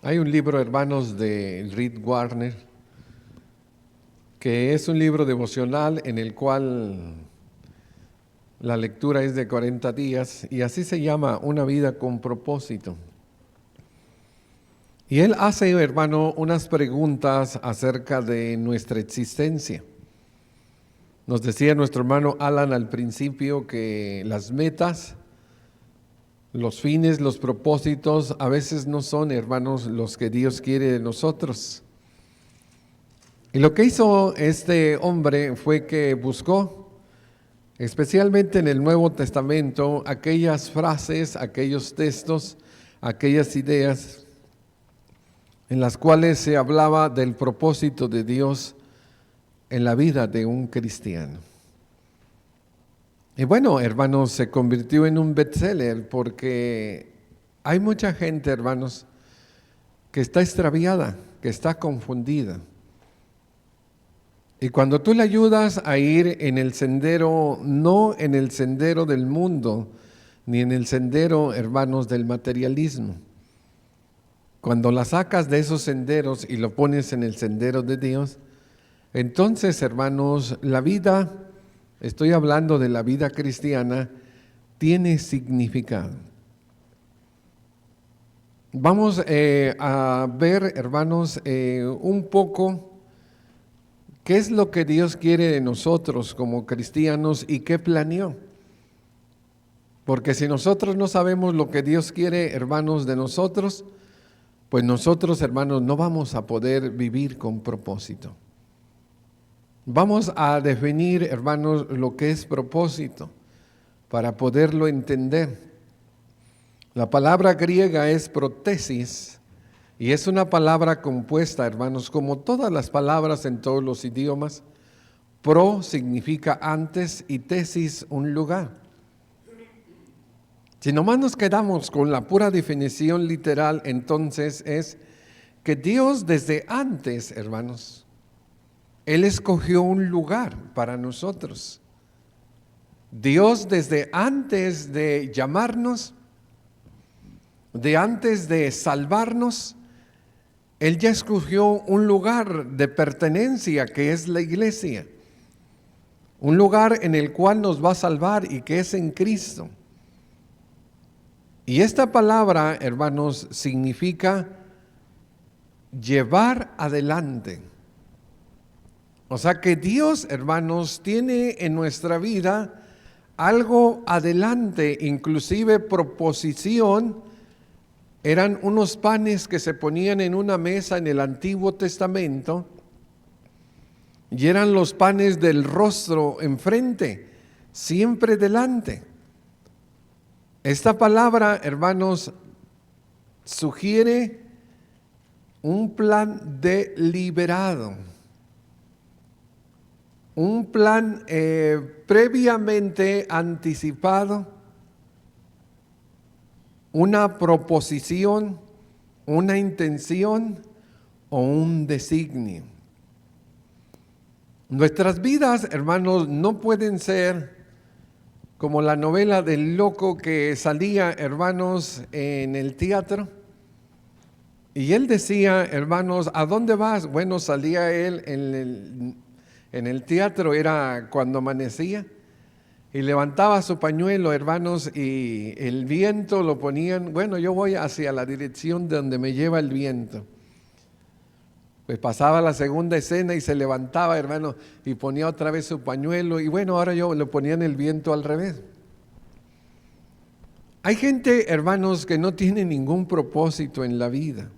Hay un libro, hermanos, de Rick Warner, que es un libro devocional en el cual la lectura es de 40 días y así se llama, Una vida con propósito. Y él hace, hermano, unas preguntas acerca de nuestra existencia. Nos decía nuestro hermano Alan al principio que las metas, los fines, los propósitos, a veces no son, hermanos, los que Dios quiere de nosotros. Y lo que hizo este hombre fue que buscó, especialmente en el Nuevo Testamento, aquellas frases, aquellos textos, aquellas ideas en las cuales se hablaba del propósito de Dios en la vida de un cristiano. Y bueno, hermanos, se convirtió en un bestseller porque hay mucha gente, hermanos, que está extraviada, que está confundida. Y cuando tú le ayudas a ir en el sendero, no en el sendero del mundo, ni en el sendero, hermanos, del materialismo. Cuando la sacas de esos senderos y lo pones en el sendero de Dios, entonces, hermanos, la vida, estoy hablando de la vida cristiana, tiene significado. Vamos a ver, hermanos, un poco qué es lo que Dios quiere de nosotros como cristianos y qué planeó. Porque si nosotros no sabemos lo que Dios quiere, hermanos, de nosotros, pues nosotros, hermanos, no vamos a poder vivir con propósito. Vamos a definir, hermanos, lo que es propósito para poderlo entender. La palabra griega es protesis y es una palabra compuesta, hermanos, como todas las palabras en todos los idiomas. Pro significa antes y tesis un lugar. Si nomás nos quedamos con la pura definición literal, entonces es que Dios desde antes, hermanos, Él escogió un lugar para nosotros. Dios desde antes de llamarnos, de antes de salvarnos, Él ya escogió un lugar de pertenencia que es la iglesia. Un lugar en el cual nos va a salvar y que es en Cristo. Y esta palabra, hermanos, significa llevar adelante. O sea que Dios, hermanos, tiene en nuestra vida algo adelante, inclusive proposición. Eran unos panes que se ponían en una mesa en el Antiguo Testamento y eran los panes del rostro enfrente, siempre delante. Esta palabra, hermanos, sugiere un plan deliberado. Un plan previamente anticipado, una proposición, una intención o un designio. Nuestras vidas, hermanos, no pueden ser como la novela del loco que salía, hermanos, en el teatro. Y él decía, hermanos, ¿a dónde vas? Bueno, salía él en el teatro, era cuando amanecía, y levantaba su pañuelo, hermanos, y el viento lo ponían, bueno, yo voy hacia la dirección de donde me lleva el viento. Pues pasaba la segunda escena y se levantaba, hermano, y ponía otra vez su pañuelo, y bueno, ahora yo le ponía en el viento al revés. Hay gente, hermanos, que no tiene ningún propósito en la vida,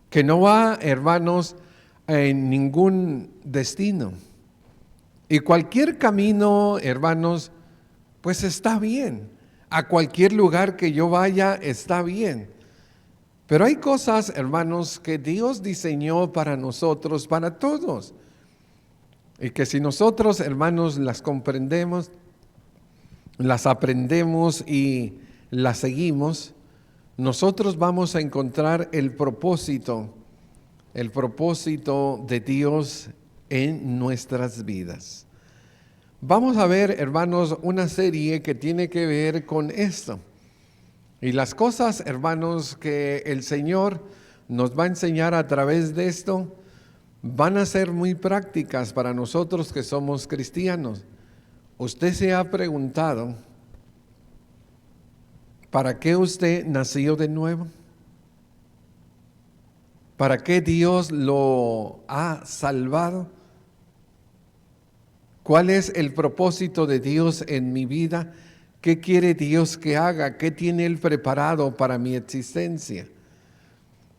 que no va, hermanos, en ningún destino. Y cualquier camino, hermanos, pues está bien. A cualquier lugar que yo vaya está bien. Pero hay cosas, hermanos, que Dios diseñó para nosotros, para todos. Y que si nosotros, hermanos, las comprendemos, las aprendemos y las seguimos, nosotros vamos a encontrar el propósito de Dios en nuestras vidas. Vamos a ver, hermanos, una serie que tiene que ver con esto. Y las cosas, hermanos, que el Señor nos va a enseñar a través de esto, van a ser muy prácticas para nosotros que somos cristianos. Usted se ha preguntado, ¿para qué usted nació de nuevo? ¿Para qué Dios lo ha salvado? ¿Cuál es el propósito de Dios en mi vida? ¿Qué quiere Dios que haga? ¿Qué tiene Él preparado para mi existencia?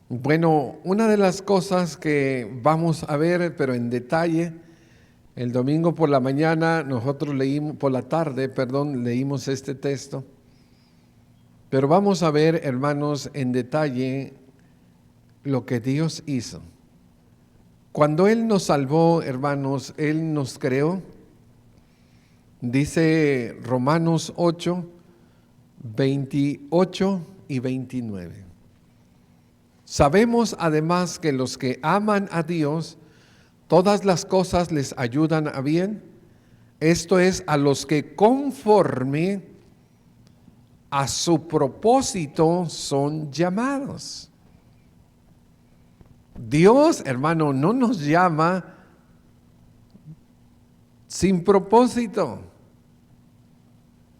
Bueno, una de las cosas que vamos a ver, pero en detalle, el domingo por la mañana, nosotros leímos, por la tarde, perdón, leímos este texto. Pero vamos a ver, hermanos, en detalle lo que Dios hizo. Cuando Él nos salvó, hermanos, Él nos creó. Dice Romanos 8, 28 y 29. Sabemos además que los que aman a Dios, todas las cosas les ayudan a bien. Esto es, a los que conforme a su propósito son llamados. Dios, hermano, no nos llama sin propósito.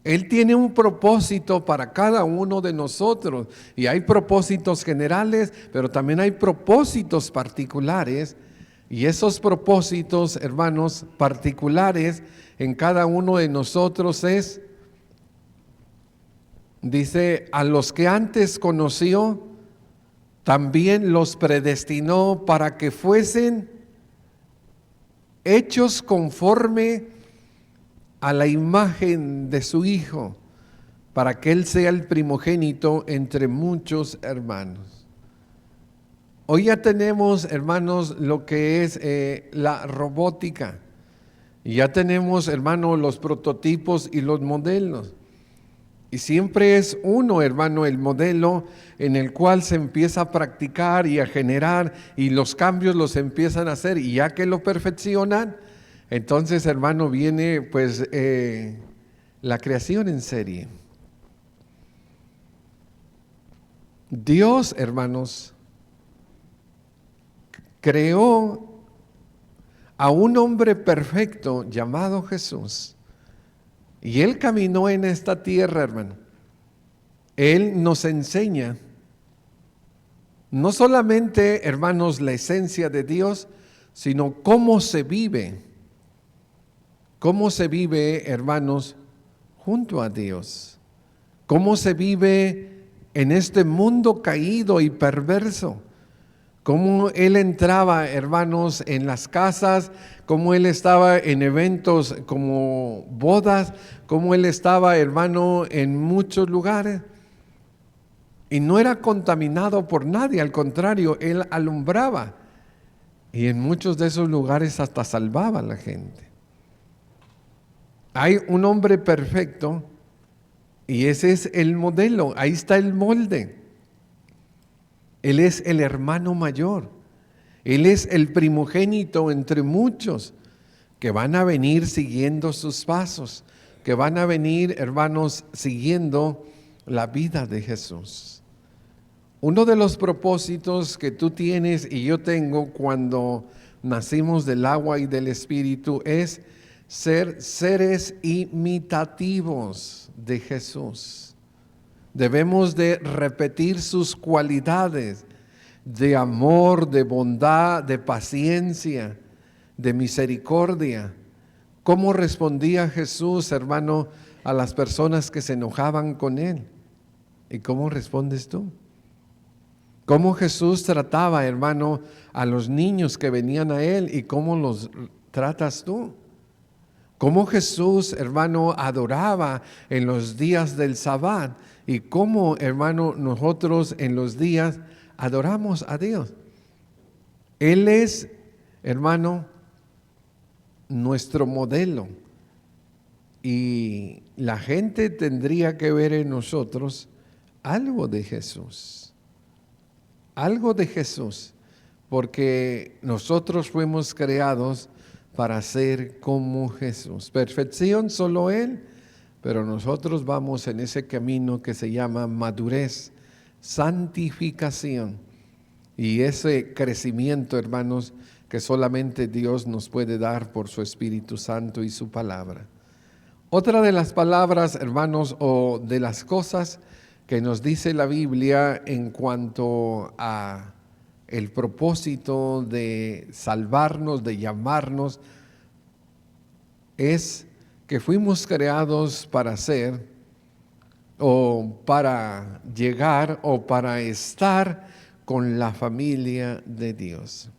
Él tiene un propósito para cada uno de nosotros. Y hay propósitos generales, pero también hay propósitos particulares. Y esos propósitos, hermanos, particulares en cada uno de nosotros es, dice, a los que antes conoció, también los predestinó para que fuesen hechos conforme a la imagen de su Hijo, para que Él sea el primogénito entre muchos hermanos. Hoy ya tenemos, hermanos, lo que es la robótica. Y ya tenemos, hermanos, los prototipos y los modelos. Y siempre es uno, hermano, el modelo en el cual se empieza a practicar y a generar y los cambios los empiezan a hacer. Y ya que lo perfeccionan, entonces, hermano, viene pues la creación en serie. Dios, hermanos, creó a un hombre perfecto llamado Jesús. Y Él caminó en esta tierra, hermano. Él nos enseña no solamente, hermanos, la esencia de Dios, sino cómo se vive. Cómo se vive, hermanos, junto a Dios. Cómo se vive en este mundo caído y perverso. Cómo Él entraba, hermanos, en las casas, cómo Él estaba en eventos como bodas, cómo Él estaba, hermano, en muchos lugares. Y no era contaminado por nadie, al contrario, Él alumbraba. Y en muchos de esos lugares hasta salvaba a la gente. Hay un hombre perfecto y ese es el modelo, ahí está el molde. Él es el hermano mayor, Él es el primogénito entre muchos que van a venir siguiendo sus pasos, que van a venir, hermanos, siguiendo la vida de Jesús. Uno de los propósitos que tú tienes y yo tengo cuando nacimos del agua y del Espíritu es ser seres imitativos de Jesús. Debemos de repetir sus cualidades de amor, de bondad, de paciencia, de misericordia. ¿Cómo respondía Jesús, hermano, a las personas que se enojaban con Él? ¿Y cómo respondes tú? ¿Cómo Jesús trataba, hermano, a los niños que venían a Él y cómo los tratas tú? ¿Cómo Jesús, hermano, adoraba en los días del Sabbat? Y cómo, hermano, nosotros en los días adoramos a Dios. Él es, hermano, nuestro modelo. Y la gente tendría que ver en nosotros algo de Jesús. Algo de Jesús. Porque nosotros fuimos creados para ser como Jesús. Perfección solo Él, pero nosotros vamos en ese camino que se llama madurez, santificación y ese crecimiento, hermanos, que solamente Dios nos puede dar por su Espíritu Santo y su palabra. Otra de las palabras, hermanos, o de las cosas que nos dice la Biblia en cuanto a el propósito de salvarnos, de llamarnos, es que fuimos creados para ser, o para llegar, o para estar con la familia de Dios.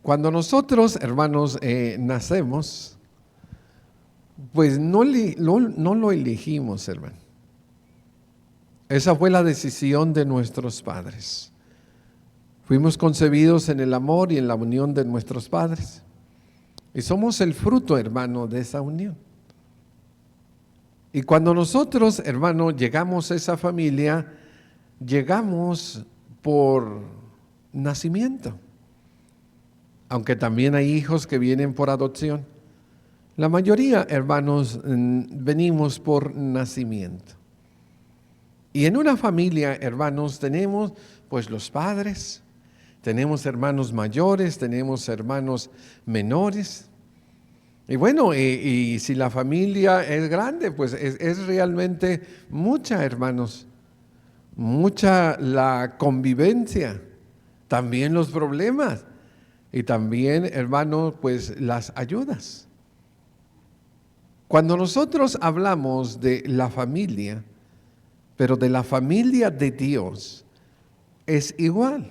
Cuando nosotros, hermanos, nacemos, pues no lo elegimos, hermano. Esa fue la decisión de nuestros padres. Fuimos concebidos en el amor y en la unión de nuestros padres. Y somos el fruto, hermano, de esa unión. Y cuando nosotros, hermano, llegamos a esa familia, llegamos por nacimiento. Aunque también hay hijos que vienen por adopción. La mayoría, hermanos, venimos por nacimiento. Y en una familia, hermanos, tenemos pues los padres, tenemos hermanos mayores, tenemos hermanos menores. Y bueno, y si la familia es grande, pues es realmente mucha, hermanos, mucha la convivencia, también los problemas y también, hermanos, pues las ayudas. Cuando nosotros hablamos de la familia, pero de la familia de Dios, es igual.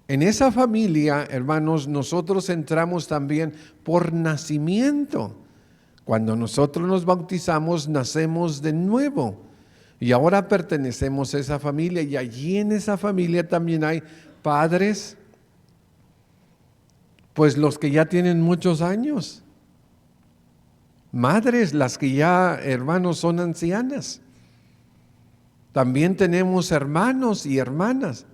En esa familia, hermanos, nosotros entramos también por nacimiento. Cuando nosotros nos bautizamos, nacemos de nuevo. Y ahora pertenecemos a esa familia, y allí en esa familia también hay padres, pues los que ya tienen muchos años. Madres, las que ya, hermanos, son ancianas. También tenemos hermanos y hermanas.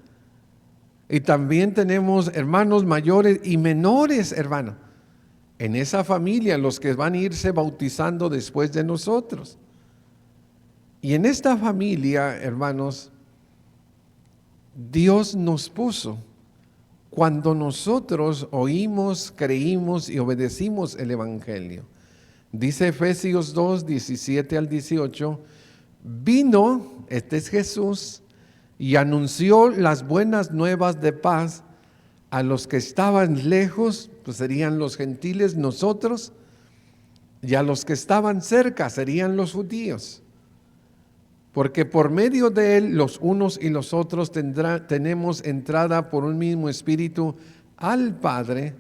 Y también tenemos hermanos mayores y menores, hermano. En esa familia, los que van a irse bautizando después de nosotros. Y en esta familia, hermanos, Dios nos puso cuando nosotros oímos, creímos y obedecimos el Evangelio. Dice Efesios 2, 17 al 18, vino, este es Jesús, y anunció las buenas nuevas de paz a los que estaban lejos, pues serían los gentiles, nosotros, y a los que estaban cerca, serían los judíos. Porque por medio de él, los unos y los otros tenemos entrada por un mismo espíritu al Padre.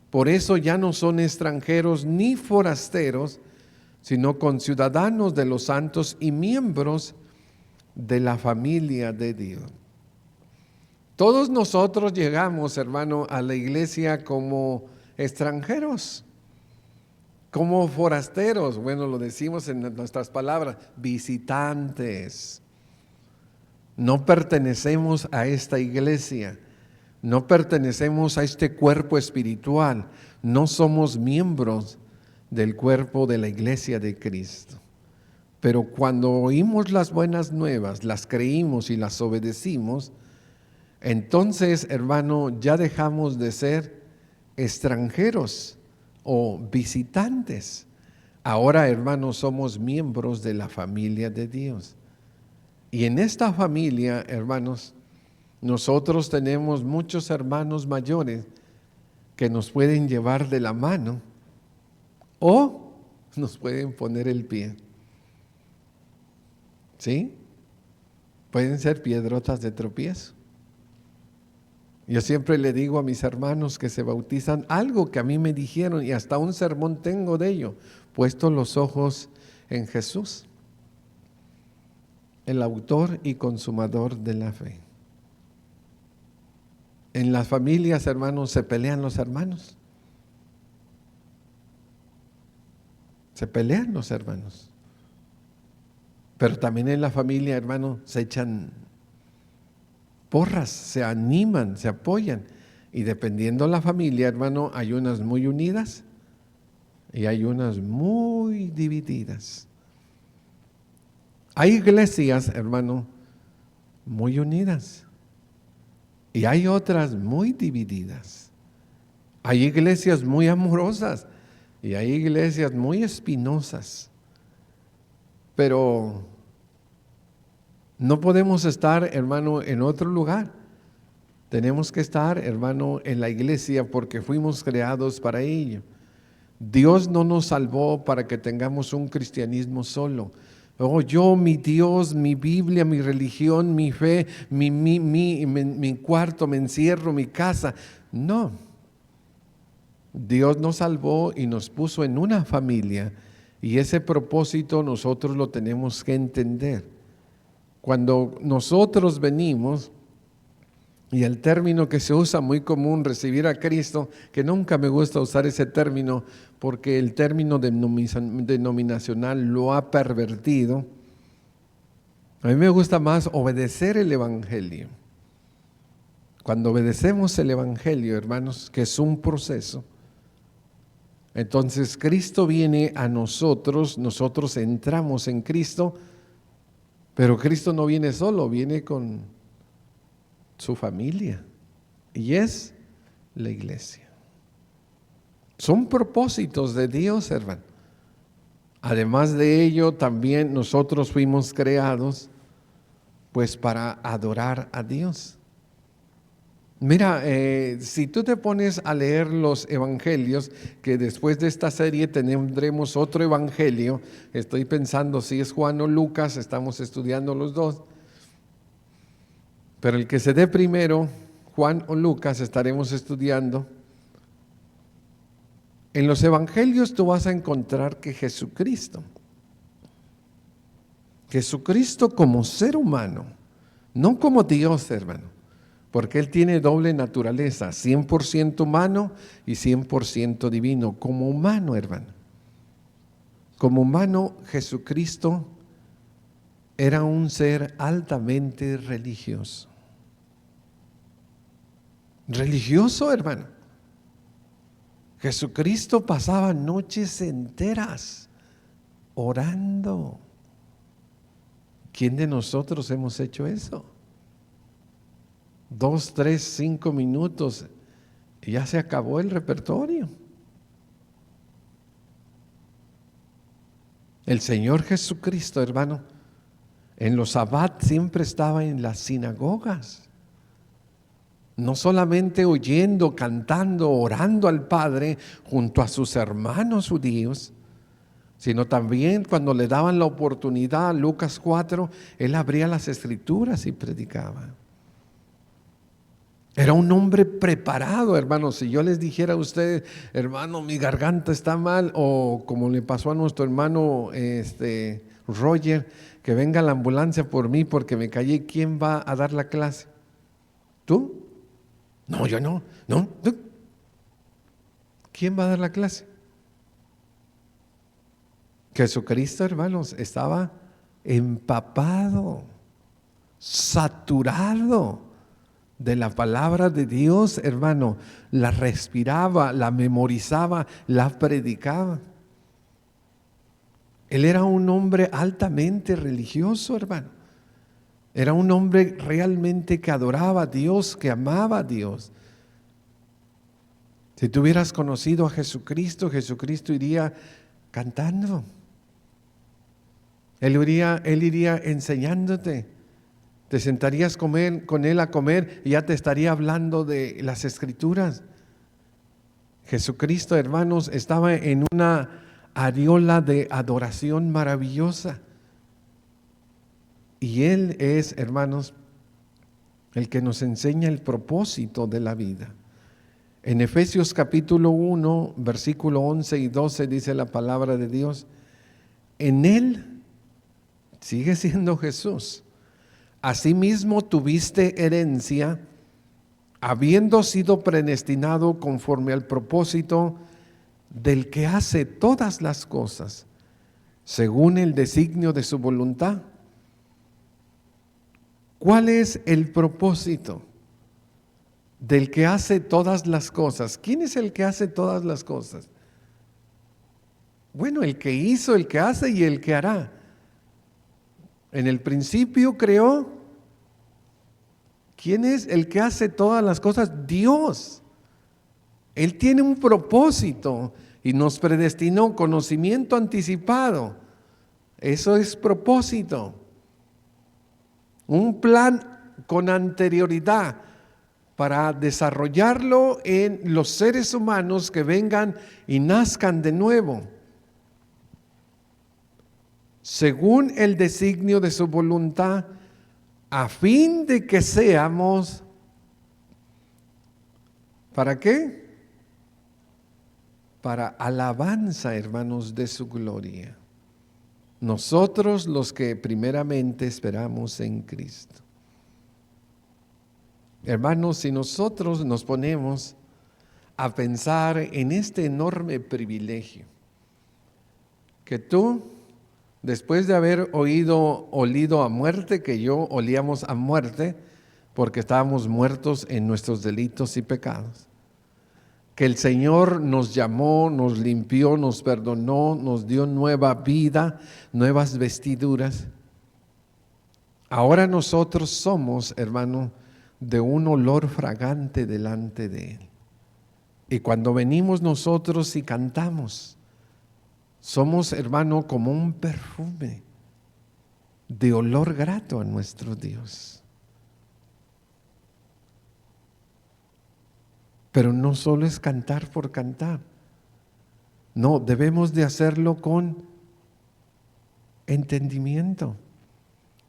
Por eso ya no son extranjeros ni forasteros, sino conciudadanos de los santos y miembros de la familia de Dios. Todos nosotros llegamos, hermano, a la iglesia como extranjeros, como forasteros. Bueno, lo decimos en nuestras palabras, visitantes. No pertenecemos a esta iglesia. No pertenecemos a este cuerpo espiritual, no somos miembros del cuerpo de la iglesia de Cristo. Pero cuando oímos las buenas nuevas, las creímos y las obedecimos, entonces, hermano, ya dejamos de ser extranjeros o visitantes. Ahora, hermano, somos miembros de la familia de Dios. Y en esta familia, hermanos, nosotros tenemos muchos hermanos mayores que nos pueden llevar de la mano o nos pueden poner el pie. ¿Sí? Pueden ser piedrotas de tropiezo. Yo siempre le digo a mis hermanos que se bautizan algo que a mí me dijeron, y hasta un sermón tengo de ello, puesto los ojos en Jesús, el autor y consumador de la fe. En las familias, hermanos, se pelean los hermanos. Se pelean los hermanos. Pero también en la familia, hermanos, se echan porras, se animan, se apoyan. Y dependiendo de la familia, hermano, hay unas muy unidas y hay unas muy divididas. Hay iglesias, hermano, muy unidas y hay otras muy divididas. Hay iglesias muy amorosas y hay iglesias muy espinosas. Pero no podemos estar, hermano, en otro lugar. Tenemos que estar, hermano, en la iglesia porque fuimos creados para ello. Dios no nos salvó para que tengamos un cristianismo solo. Oh, yo, mi Dios, mi Biblia, mi religión, mi fe, mi cuarto, me encierro, mi casa. No. Dios nos salvó y nos puso en una familia, y ese propósito nosotros lo tenemos que entender. Cuando nosotros venimos, y el término que se usa muy común, recibir a Cristo, que nunca me gusta usar ese término porque el término denominacional lo ha pervertido. A mí me gusta más obedecer el Evangelio. Cuando obedecemos el Evangelio, hermanos, que es un proceso, entonces Cristo viene a nosotros, nosotros entramos en Cristo, pero Cristo no viene solo, viene con su familia, y es la iglesia. Son propósitos de Dios, hermano. Además de ello, también nosotros fuimos creados pues para adorar a Dios. Mira, si tú te pones a leer los evangelios, que después de esta serie tendremos otro evangelio, estoy pensando si es Juan o Lucas, estamos estudiando los dos, pero el que se dé primero, Juan o Lucas, estaremos estudiando. En los evangelios tú vas a encontrar que Jesucristo como ser humano, no como Dios, hermano, porque Él tiene doble naturaleza, 100% humano y 100% divino. Como humano, hermano, como humano, Jesucristo era un ser altamente religioso. Religioso, hermano. Jesucristo pasaba noches enteras orando. ¿Quién de nosotros hemos hecho eso? 2, 3, 5 minutos y ya se acabó el repertorio. El Señor Jesucristo, hermano, en los sabbat siempre estaba en las sinagogas. No solamente oyendo, cantando, orando al Padre junto a sus hermanos judíos, sino también cuando le daban la oportunidad, Lucas 4, Él abría las Escrituras y predicaba. Era un hombre preparado, hermanos. Si yo les dijera a ustedes, hermano, mi garganta está mal, o como le pasó a nuestro hermano Roger, que venga la ambulancia por mí porque me caí, ¿quién va a dar la clase? ¿Tú? No, yo no. ¿No? ¿Tú? ¿Quién va a dar la clase? Jesucristo, hermanos, estaba empapado, saturado de la palabra de Dios, hermano. La respiraba, la memorizaba, la predicaba. Él era un hombre altamente religioso, hermano. Era un hombre realmente que adoraba a Dios, que amaba a Dios. Si tú hubieras conocido a Jesucristo, Jesucristo iría cantando. Él iría enseñándote. Te sentarías con él a comer y ya te estaría hablando de las Escrituras. Jesucristo, hermanos, estaba en una aureola de adoración maravillosa. Y Él es, hermanos, el que nos enseña el propósito de la vida. En Efesios capítulo 1, versículo 11 y 12 dice la palabra de Dios: en Él, sigue siendo Jesús, asimismo tuviste herencia, habiendo sido predestinado conforme al propósito del que hace todas las cosas, según el designio de su voluntad. ¿Cuál es el propósito del que hace todas las cosas? ¿Quién es el que hace todas las cosas? Bueno, el que hizo, el que hace y el que hará. En el principio creó. ¿Quién es el que hace todas las cosas? Dios. Él tiene un propósito y nos predestinó conocimiento anticipado. Eso es propósito. Un plan con anterioridad para desarrollarlo en los seres humanos que vengan y nazcan de nuevo, según el designio de su voluntad, a fin de que seamos, ¿para qué? Para alabanza, hermanos, de su gloria. Nosotros los que primeramente esperamos en Cristo. Hermanos, si nosotros nos ponemos a pensar en este enorme privilegio, que tú, después de haber olido a muerte, que yo olíamos a muerte, porque estábamos muertos en nuestros delitos y pecados, que el Señor nos llamó, nos limpió, nos perdonó, nos dio nueva vida, nuevas vestiduras. Ahora nosotros somos, hermano, de un olor fragante delante de Él. Y cuando venimos nosotros y cantamos, somos, hermano, como un perfume de olor grato a nuestro Dios. Pero no solo es cantar por cantar. No, debemos de hacerlo con entendimiento.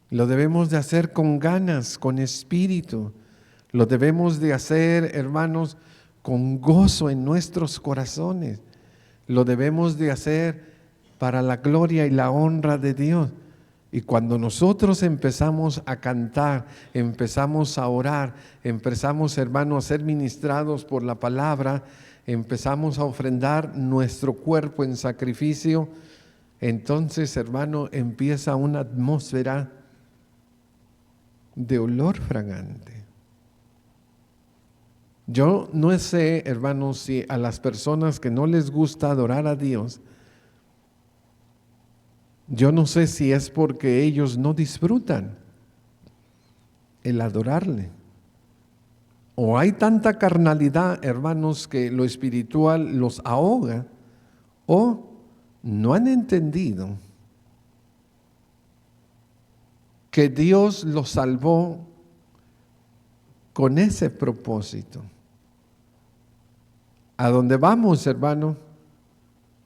Lo debemos de hacer con ganas, con espíritu. Lo debemos de hacer, hermanos, con gozo en nuestros corazones. Lo debemos de hacer para la gloria y la honra de Dios. Y cuando nosotros empezamos a cantar, empezamos a orar, empezamos, hermanos, a ser ministrados por la palabra, empezamos a ofrendar nuestro cuerpo en sacrificio, entonces, hermano, empieza una atmósfera de olor fragante. Yo no sé, hermanos, si a las personas que no les gusta adorar a Dios, yo no sé si es porque ellos no disfrutan el adorarle. O hay tanta carnalidad, hermanos, que lo espiritual los ahoga, o no han entendido que Dios los salvó con ese propósito. A donde vamos, hermano,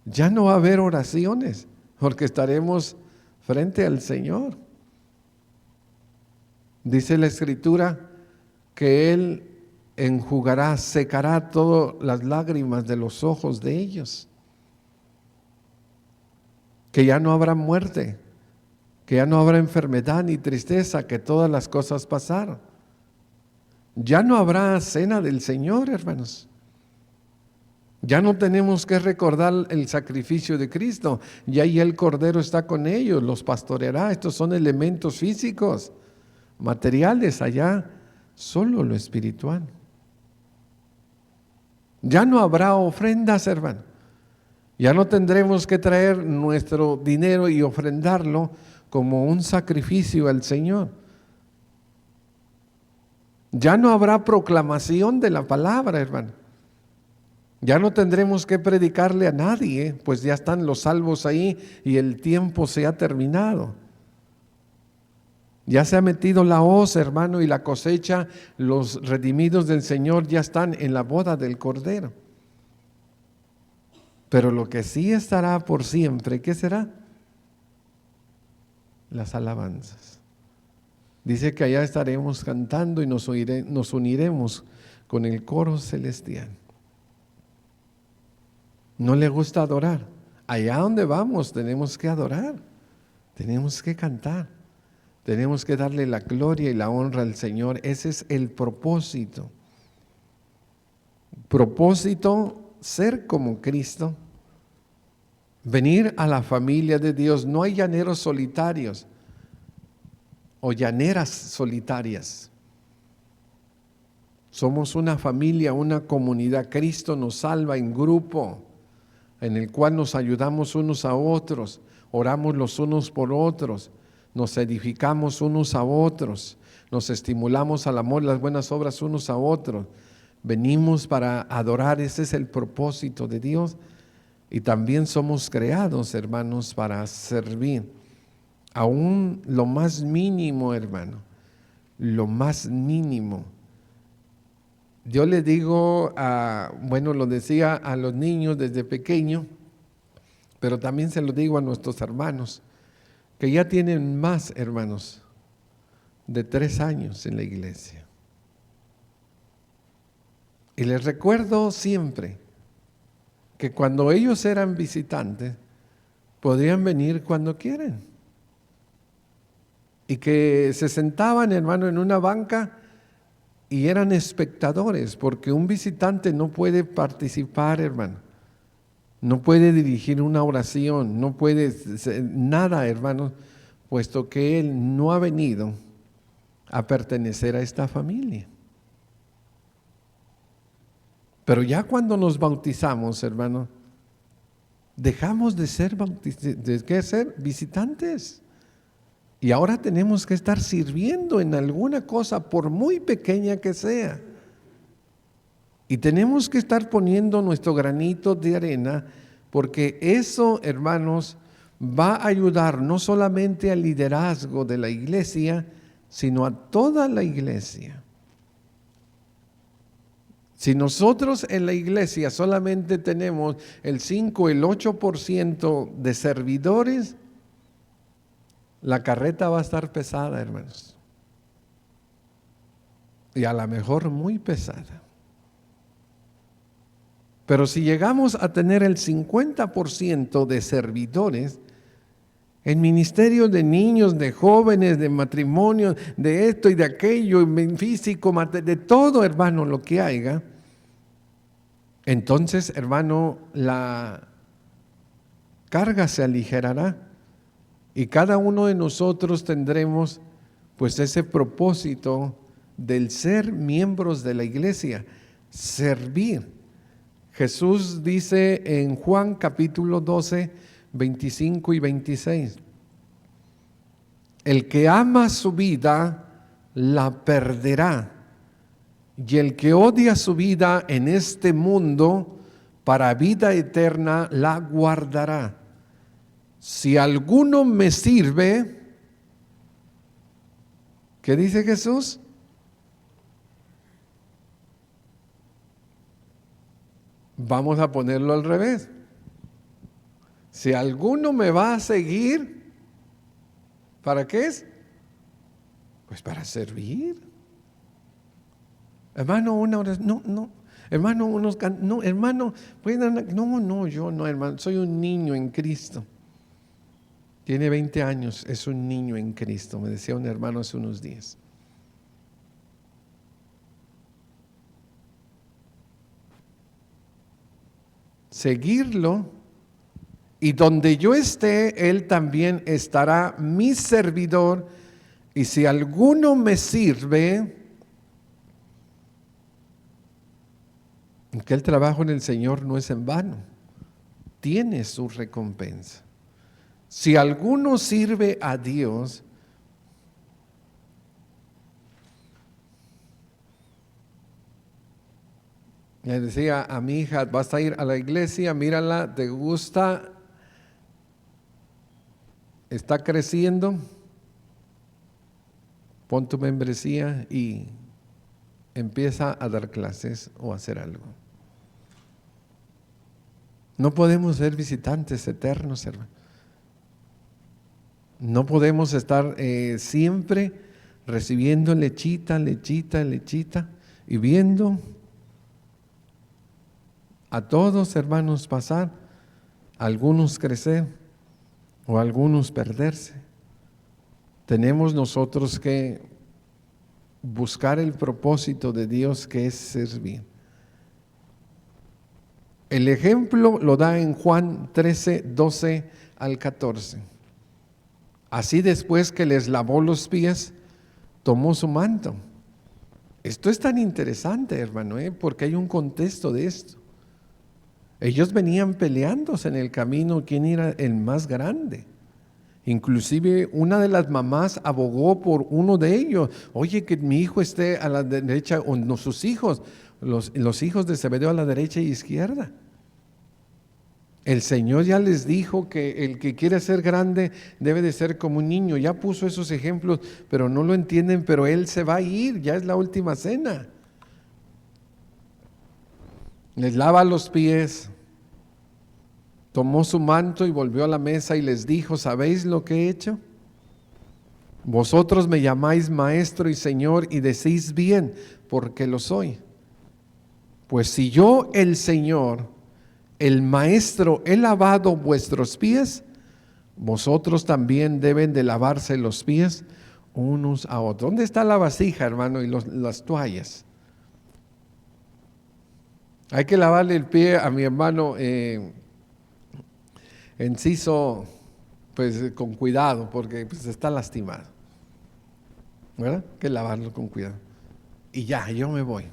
ya no va a haber oraciones, porque estaremos frente al Señor. Dice la Escritura que Él enjugará, secará todas las lágrimas de los ojos de ellos. Que ya no habrá muerte, que ya no habrá enfermedad ni tristeza, que todas las cosas pasaron. Ya no habrá cena del Señor, hermanos. Ya no tenemos que recordar el sacrificio de Cristo. Ya ahí el Cordero está con ellos, los pastoreará. Estos son elementos físicos, materiales. Allá solo lo espiritual. Ya no habrá ofrendas, hermano. Ya no tendremos que traer nuestro dinero y ofrendarlo como un sacrificio al Señor. Ya no habrá proclamación de la palabra, hermano. Ya no tendremos que predicarle a nadie, pues ya están los salvos ahí y el tiempo se ha terminado. Ya se ha metido la hoz, hermano, y la cosecha, los redimidos del Señor ya están en la boda del Cordero. Pero lo que sí estará por siempre, ¿qué será? Las alabanzas. Dice que allá estaremos cantando y nos uniremos con el coro celestial. ¿No le gusta adorar? Allá donde vamos tenemos que adorar, tenemos que cantar, tenemos que darle la gloria y la honra al Señor. Ese es el propósito. Propósito, ser como Cristo, venir a la familia de Dios. No hay llaneros solitarios o llaneras solitarias. Somos una familia, una comunidad. Cristo nos salva en grupo. en el cual nos ayudamos unos a otros, oramos los unos por otros, nos edificamos unos a otros, nos estimulamos al amor y las buenas obras unos a otros. Venimos para adorar, ese es el propósito de Dios. Y también somos creados, hermanos, para servir. Aún lo más mínimo, hermano, lo más mínimo. Yo le digo, lo decía a los niños desde pequeño, pero también se lo digo a nuestros hermanos, que ya tienen más, hermanos, de 3 años en la iglesia. Y les recuerdo siempre que cuando ellos eran visitantes, podían venir cuando quieren. Y que se sentaban, hermano, en una banca y eran espectadores, porque un visitante no puede participar, hermano. No puede dirigir una oración, no puede nada, hermano, puesto que él no ha venido a pertenecer a esta familia. Pero ya cuando nos bautizamos, hermano, dejamos de ser visitantes. Y ahora tenemos que estar sirviendo en alguna cosa, por muy pequeña que sea. Y tenemos que estar poniendo nuestro granito de arena, porque eso, hermanos, va a ayudar no solamente al liderazgo de la iglesia, sino a toda la iglesia. Si nosotros en la iglesia solamente tenemos el 5, el 8% de servidores, la carreta va a estar pesada, hermanos. Y a lo mejor muy pesada. Pero si llegamos a tener el 50% de servidores, en ministerio de niños, de jóvenes, de matrimonio, de esto y de aquello, en físico, de todo, hermano, lo que haya, entonces, hermano, la carga se aligerará y cada uno de nosotros tendremos pues ese propósito del ser miembros de la iglesia, servir. Jesús dice en Juan capítulo 12, 25 y 26, el que ama su vida la perderá, y el que odia su vida en este mundo para vida eterna la guardará. Si alguno me sirve, ¿qué dice Jesús? Vamos a ponerlo al revés. Si alguno me va a seguir, ¿para qué es? Pues para servir. Hermano, una oración, no. Hermano, yo no, hermano, soy un niño en Cristo. Tiene 20 años, es un niño en Cristo, me decía un hermano hace unos días. Seguirlo, y donde yo esté, Él también estará, mi servidor, y si alguno me sirve, que el trabajo en el Señor no es en vano, tiene su recompensa. Si alguno sirve a Dios, le decía a mi hija, vas a ir a la iglesia, mírala, te gusta, está creciendo, pon tu membresía y empieza a dar clases o a hacer algo. No podemos ser visitantes eternos, hermano. No podemos estar siempre recibiendo lechita y viendo a todos, hermanos, pasar, algunos crecer o algunos perderse. Tenemos nosotros que buscar el propósito de Dios, que es servir. El ejemplo lo da en Juan 13, 12 al 14. Así después que les lavó los pies, tomó su manto. Esto es tan interesante, hermano, porque hay un contexto de esto. Ellos venían peleándose en el camino quién era el más grande. Inclusive una de las mamás abogó por uno de ellos. Oye, que mi hijo esté a la derecha, o no, sus hijos, los hijos de Zebedeo a la derecha y izquierda. El Señor ya les dijo que el que quiere ser grande debe de ser como un niño. Ya puso esos ejemplos, pero no lo entienden, pero Él se va a ir, ya es la última cena. Les lava los pies, tomó su manto y volvió a la mesa y les dijo, ¿sabéis lo que he hecho? Vosotros me llamáis maestro y señor y decís bien, porque lo soy. Pues si yo, el Señor, el maestro, he lavado vuestros pies, vosotros también deben de lavarse los pies unos a otros. ¿Dónde está la vasija, hermano, y las toallas? Hay que lavarle el pie a mi hermano Enciso, pues con cuidado, porque pues, está lastimado. ¿Verdad? Hay que lavarlo con cuidado. Y ya, yo me voy.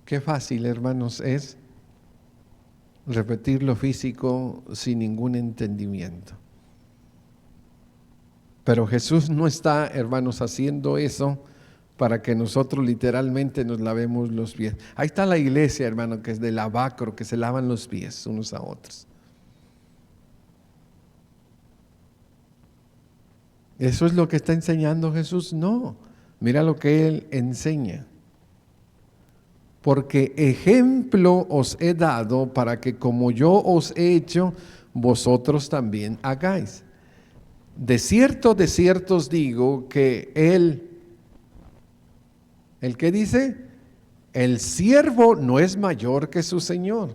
Qué fácil, hermanos, es repetir lo físico sin ningún entendimiento. Pero Jesús no está, hermanos, haciendo eso para que nosotros literalmente nos lavemos los pies. Ahí está la iglesia, hermano, que es de lavacro, que se lavan los pies unos a otros. ¿Eso es lo que está enseñando Jesús? No, mira lo que Él enseña. Porque ejemplo os he dado para que como yo os he hecho, vosotros también hagáis. De cierto os digo que ¿el qué dice? El siervo no es mayor que su Señor,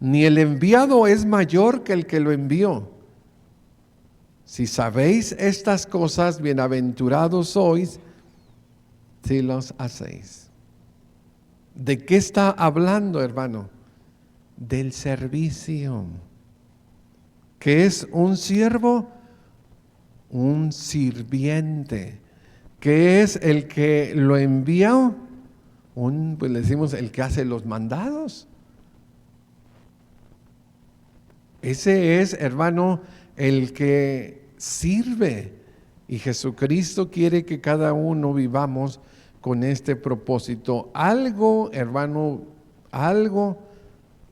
ni el enviado es mayor que el que lo envió. Si sabéis estas cosas, bienaventurados sois si los hacéis. ¿De qué está hablando, hermano? Del servicio. ¿Qué es un siervo? Un sirviente. ¿Qué es el que lo envió? Pues le decimos el que hace los mandados. Ese es, hermano, el que sirve. Y Jesucristo quiere que cada uno vivamos con este propósito. Algo, hermano, algo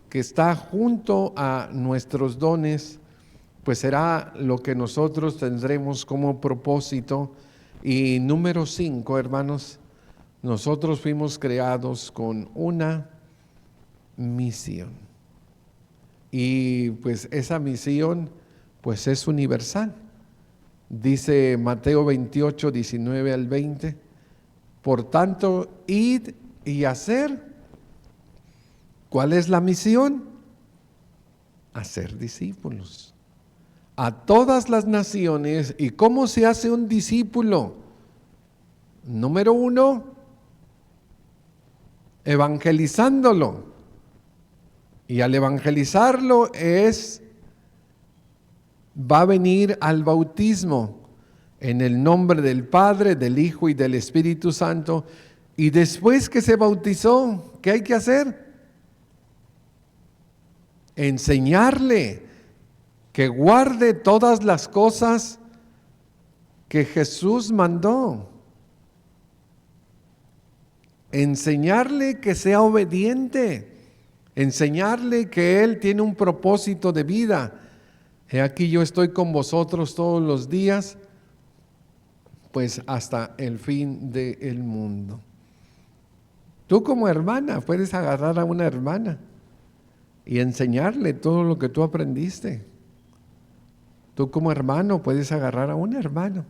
que está junto a nuestros dones, pues será lo que nosotros tendremos como propósito. Y número 5, hermanos, nosotros fuimos creados con una misión. Y pues esa misión pues es universal. Dice Mateo 28, 19 al 20, por tanto, id y hacer. ¿Cuál es la misión? Hacer discípulos a todas las naciones. ¿Y cómo se hace un discípulo? Número 1, evangelizándolo. Y al evangelizarlo va a venir al bautismo en el nombre del Padre, del Hijo y del Espíritu Santo. Y después que se bautizó, ¿qué hay que hacer? Enseñarle que guarde todas las cosas que Jesús mandó. Enseñarle que sea obediente. Enseñarle que Él tiene un propósito de vida. He aquí yo estoy con vosotros todos los días, pues hasta el fin del mundo. Tú como hermana puedes agarrar a una hermana y enseñarle todo lo que tú aprendiste. Tú como hermano puedes agarrar a un hermano.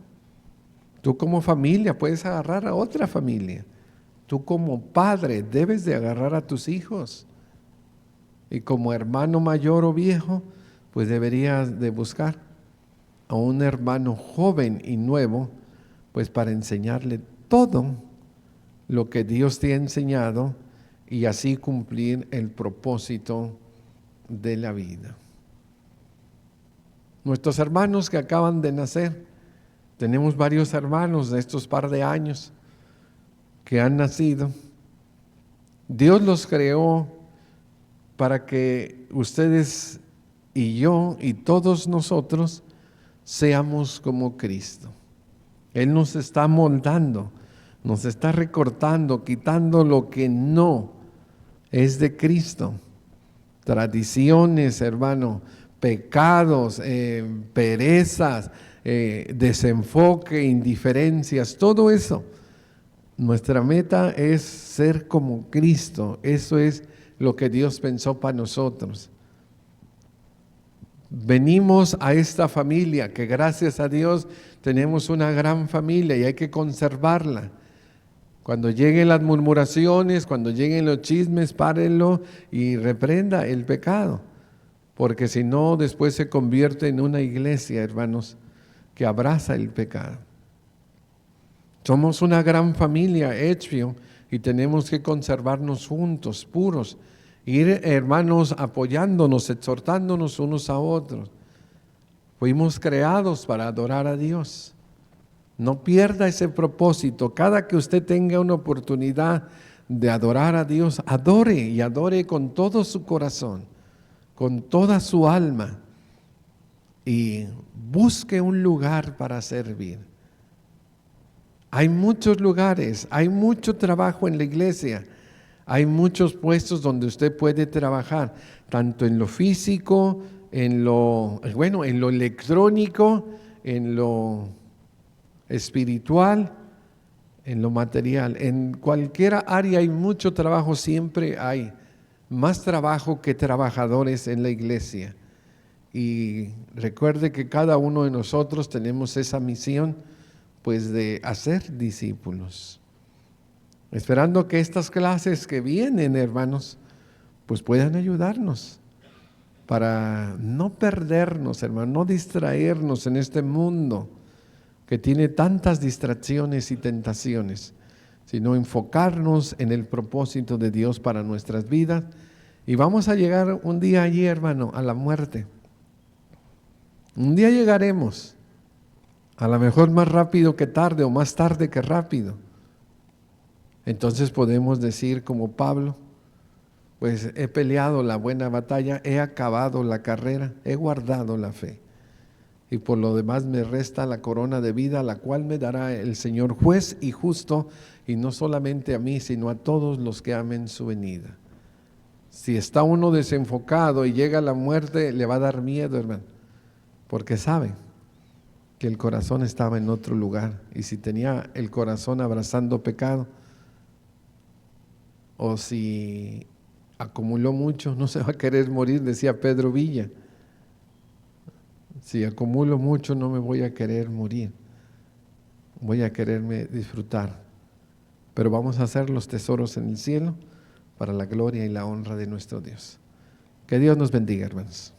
Tú como familia puedes agarrar a otra familia. Tú como padre debes de agarrar a tus hijos. Y como hermano mayor o viejo, pues deberías de buscar a un hermano joven y nuevo, pues para enseñarle todo lo que Dios te ha enseñado y así cumplir el propósito de la vida. Nuestros hermanos que acaban de nacer, tenemos varios hermanos de estos par de años que han nacido. Dios los creó para que ustedes y yo y todos nosotros seamos como Cristo. Él nos está moldando, nos está recortando, quitando lo que no es de Cristo. Tradiciones, hermano, pecados, perezas, desenfoque, indiferencias, todo eso. Nuestra meta es ser como Cristo. Eso es lo que Dios pensó para nosotros. Venimos a esta familia, que gracias a Dios tenemos una gran familia y hay que conservarla. Cuando lleguen las murmuraciones, cuando lleguen los chismes, párenlo y reprenda el pecado. Porque si no, después se convierte en una iglesia, hermanos, que abraza el pecado. Somos una gran familia, Edgefield, y tenemos que conservarnos juntos, puros. Ir, hermanos, apoyándonos, exhortándonos unos a otros. Fuimos creados para adorar a Dios. No pierda ese propósito. Cada que usted tenga una oportunidad de adorar a Dios, adore y adore con todo su corazón, con toda su alma, y busque un lugar para servir. Hay muchos lugares, hay mucho trabajo en la iglesia. Hay muchos puestos donde usted puede trabajar, tanto en lo físico, en lo electrónico, en lo espiritual, en lo material. En cualquier área hay mucho trabajo, siempre hay más trabajo que trabajadores en la iglesia. Y recuerde que cada uno de nosotros tenemos esa misión, pues, de hacer discípulos. Esperando que estas clases que vienen, hermanos, pues puedan ayudarnos para no perdernos, hermanos, no distraernos en este mundo que tiene tantas distracciones y tentaciones, sino enfocarnos en el propósito de Dios para nuestras vidas. Y vamos a llegar un día allí, hermano, a la muerte. Un día llegaremos, a lo mejor más rápido que tarde o más tarde que rápido. Entonces podemos decir como Pablo, pues he peleado la buena batalla, he acabado la carrera, he guardado la fe. Y por lo demás me resta la corona de vida, la cual me dará el Señor juez y justo, y no solamente a mí, sino a todos los que amen su venida. Si está uno desenfocado y llega la muerte, le va a dar miedo, hermano, porque sabe que el corazón estaba en otro lugar. Y si tenía el corazón abrazando pecado, o si acumuló mucho, no se va a querer morir, decía Pedro Villa. Si acumulo mucho, no me voy a querer morir, voy a quererme disfrutar. Pero vamos a hacer los tesoros en el cielo para la gloria y la honra de nuestro Dios. Que Dios nos bendiga, hermanos.